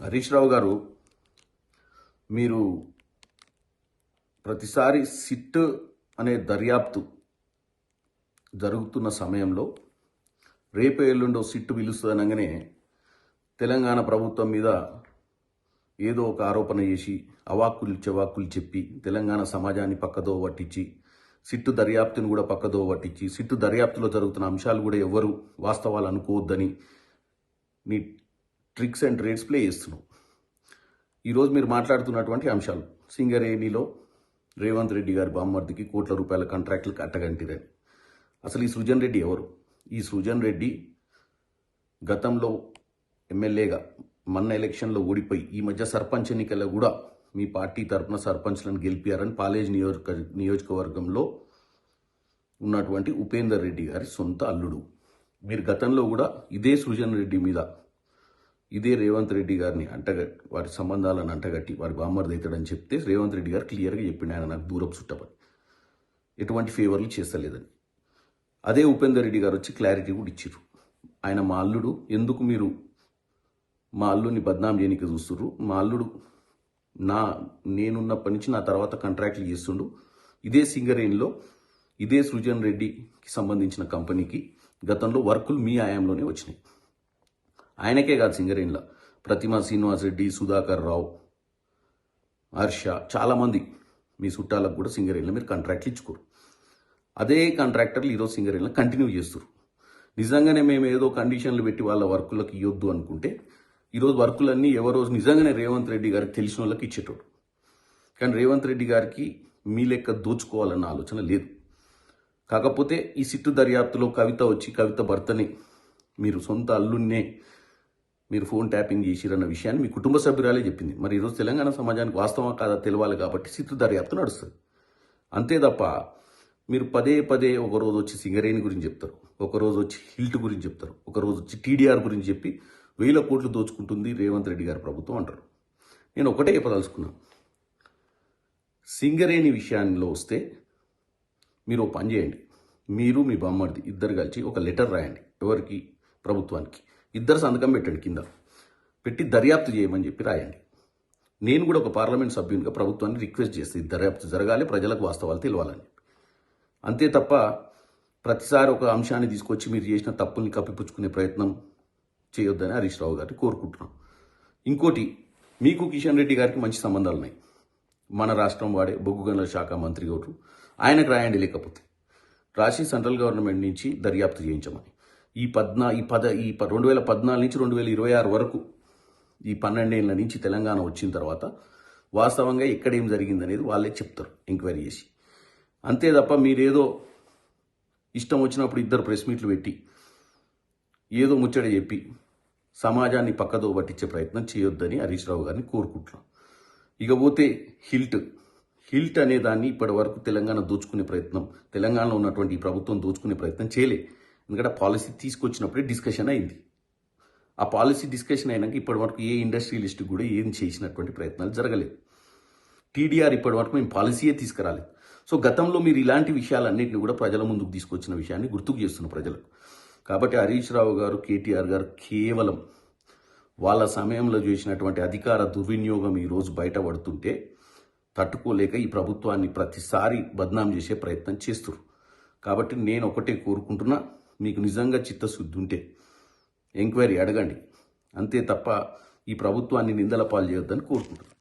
హరీష్ రావు గారు, మీరు ప్రతిసారి సిట్ అనే దర్యాప్తు జరుగుతున్న సమయంలో రేపు ఎల్లుండో సిట్ పిలుస్తుందనగానే తెలంగాణ ప్రభుత్వం మీద ఏదో ఒక ఆరోపణ చేసి అవాక్కులు చెవాక్కులు చెప్పి తెలంగాణ సమాజాన్ని పక్కదో పట్టించి సిట్టు దర్యాప్తును కూడా పక్కదో పట్టించి సిట్టు దర్యాప్తులో జరుగుతున్న అంశాలు కూడా ఎవరు వాస్తవాలు అనుకోవద్దని నీ ట్రిక్స్ అండ్ ట్రేడ్స్ ప్లే చేస్తున్నావు. ఈరోజు మీరు మాట్లాడుతున్నటువంటి అంశాలు సింగరేణిలో రేవంత్ రెడ్డి గారి బామ్మర్దికి కోట్ల రూపాయల కాంట్రాక్టులు కట్టగంటిరని. అసలు ఈ సృజన్ రెడ్డి ఎవరు? ఈ సృజన్ రెడ్డి గతంలో ఎమ్మెల్యేగా మొన్న ఎలక్షన్లో ఓడిపోయి ఈ మధ్య సర్పంచ్ ఎన్నికల్లో కూడా మీ పార్టీ తరఫున సర్పంచ్లను గెలిపారని పాలేజ్ నియోజకవర్గంలో ఉన్నటువంటి ఉపేందర్ రెడ్డి గారి సొంత అల్లుడు. మీరు గతంలో కూడా ఇదే సృజన్ రెడ్డి మీద ఇదే రేవంత్ రెడ్డి గారిని వారి సంబంధాలను అంటగట్టి వారి బామ్మర్ది అవుతాడని చెప్తే రేవంత్ రెడ్డి గారు క్లియర్గా చెప్పిండు, ఆయన నాకు దూరపు చుట్టపని ఎటువంటి ఫేవర్లు చేస్తలేదని. అదే ఉపేందర్ రెడ్డి గారు వచ్చి క్లారిటీ కూడా ఇచ్చిర్రు, ఆయన మా అల్లుడు, ఎందుకు మీరు మా అల్లుడిని బద్నాం చేయడానికి చూస్తుర్రు, మా అల్లుడు నేనున్నప్పటి నుంచి నా తర్వాత కాంట్రాక్ట్లు చేస్తుండు, ఇదే సింగరేణిలో ఇదే సృజన్ రెడ్డికి సంబంధించిన కంపెనీకి గతంలో వర్కులు మీ ఆయాంలోనే వచ్చినాయి. ఆయనకే కాదు, సింగరేణిలో ప్రతిమా శ్రీనివాస్ రెడ్డి, సుధాకర్ రావు, హర్ష, చాలామంది మీ చుట్టాలకు కూడా సింగరేణిలో మీరు కాంట్రాక్ట్లు ఇచ్చుకోరు. అదే కాంట్రాక్టర్లు ఈరోజు సింగరేణిలో కంటిన్యూ చేస్తారు. నిజంగానే మేము ఏదో కండిషన్లు పెట్టి వాళ్ళ వర్కులకు ఇవ్వద్దు అనుకుంటే ఈరోజు వర్కులన్నీ ఎవరో నిజంగానే రేవంత్ రెడ్డి గారికి తెలిసిన వాళ్ళకి ఇచ్చేటోడు. కానీ రేవంత్ రెడ్డి గారికి మీ లెక్క దోచుకోవాలన్న ఆలోచన లేదు. కాకపోతే ఈ సిట్టు దర్యాప్తులో కవిత భర్తని మీరు సొంత అల్లున్నే మీరు ఫోన్ ట్యాపింగ్ చేసిరన్న విషయాన్ని మీ కుటుంబ సభ్యురాలే చెప్పింది. మరి ఈరోజు తెలంగాణ సమాజానికి వాస్తవం కాదా తెలవాలి కాబట్టి సిట్టు దర్యాప్తు నడుస్తుంది. అంతే తప్ప మీరు పదే పదే ఒకరోజు వచ్చి సింగరేణి గురించి చెప్తారు, ఒకరోజు వచ్చి హిల్ట్ గురించి చెప్తారు, ఒకరోజు వచ్చి టీడీఆర్ గురించి చెప్పి 1000 కోట్లు దోచుకుంటుంది రేవంత్ రెడ్డి గారి ప్రభుత్వం అంటారు. నేను ఒకటే చెప్పదలుచుకున్నాను, సింగరేణి విషయాల్లో వస్తే మీరు ఒక పని చేయండి, మీరు మీ బామ్మర్ది ఇద్దరు కలిసి ఒక లెటర్ రాయండి, ఎవరికి? ప్రభుత్వానికి. ఇద్దరు సంతకం పెట్టండి, కింద పెట్టి దర్యాప్తు చేయమని చెప్పి రాయండి. నేను కూడా ఒక పార్లమెంట్ సభ్యునిగా ప్రభుత్వాన్ని రిక్వెస్ట్ చేస్తే దర్యాప్తు జరగాలి, ప్రజలకు వాస్తవాలు తెలియాలని. అంతే తప్ప ప్రతిసారి ఒక అంశాన్ని తీసుకొచ్చి మీరు చేసిన తప్పుల్ని కప్పిపుచ్చుకునే ప్రయత్నం చేయొద్దని హరీష్ రావు గారిని కోరుకుంటున్నాం. ఇంకోటి, మీకు కిషన్ రెడ్డి గారికి మంచి సంబంధాలు ఉన్నాయి, మన రాష్ట్రం వాడే బొగ్గు గనుల శాఖ మంత్రి గారు, ఆయనకు రాయండి, లేకపోతే రాసి సెంట్రల్ గవర్నమెంట్ నుంచి దర్యాప్తు చేయించమని. ఈ 2014 నుంచి 2026 వరకు ఈ 12 ఏళ్ళ నుంచి తెలంగాణ వచ్చిన తర్వాత వాస్తవంగా ఎక్కడేం జరిగిందనేది వాళ్ళే చెప్తారు ఎంక్వైరీ చేసి. అంతే తప్ప మీరేదో ఇష్టం వచ్చినప్పుడు ఇద్దరు ప్రెస్ మీట్లు పెట్టి ఏదో ముచ్చట చెప్పి సమాజాన్ని పక్కదో పట్టించే ప్రయత్నం చేయొద్దని హరీష్ రావు గారిని కోరుకుంటున్నాం. ఇక పోతే హిల్ట్ అనే దాన్ని ఇప్పటి వరకు తెలంగాణ దోచుకునే ప్రయత్నం, తెలంగాణలో ఉన్నటువంటి ఈ ప్రభుత్వం దోచుకునే ప్రయత్నం చేయలే. ఎందుకంటే పాలసీ తీసుకొచ్చినప్పుడే డిస్కషన్ అయింది. ఆ పాలసీ డిస్కషన్ అయినాక ఇప్పటి వరకు ఏ ఇండస్ట్రియలిస్ట్ కూడా ఏం చేసినటువంటి ప్రయత్నాలు జరగలేదు. టీడీఆర్ ఇప్పటి వరకు మేము పాలసీయే తీసుకురాలేదు. సో గతంలో మీరు ఇలాంటి విషయాలన్నింటినీ కూడా ప్రజల ముందుకు తీసుకొచ్చిన విషయాన్ని గుర్తుకు చేస్తున్న ప్రజలకు. కాబట్టి హరీష్ రావు గారు, కేటీఆర్ గారు కేవలం వాళ్ళ సమయంలో చేసినటువంటి అధికార దుర్వినియోగం ఈరోజు బయటపడుతుంటే తట్టుకోలేక ఈ ప్రభుత్వాన్ని ప్రతిసారి బద్నాం చేసే ప్రయత్నం చేస్తున్నారు. కాబట్టి నేను ఒకటే కోరుకుంటున్నా, మీకు నిజంగా చిత్తశుద్ధి ఉంటే ఎంక్వైరీ అడగండి, అంతే తప్ప ఈ ప్రభుత్వాన్ని నిందల పాలు చేయొద్దని కోరుకుంటున్నాను.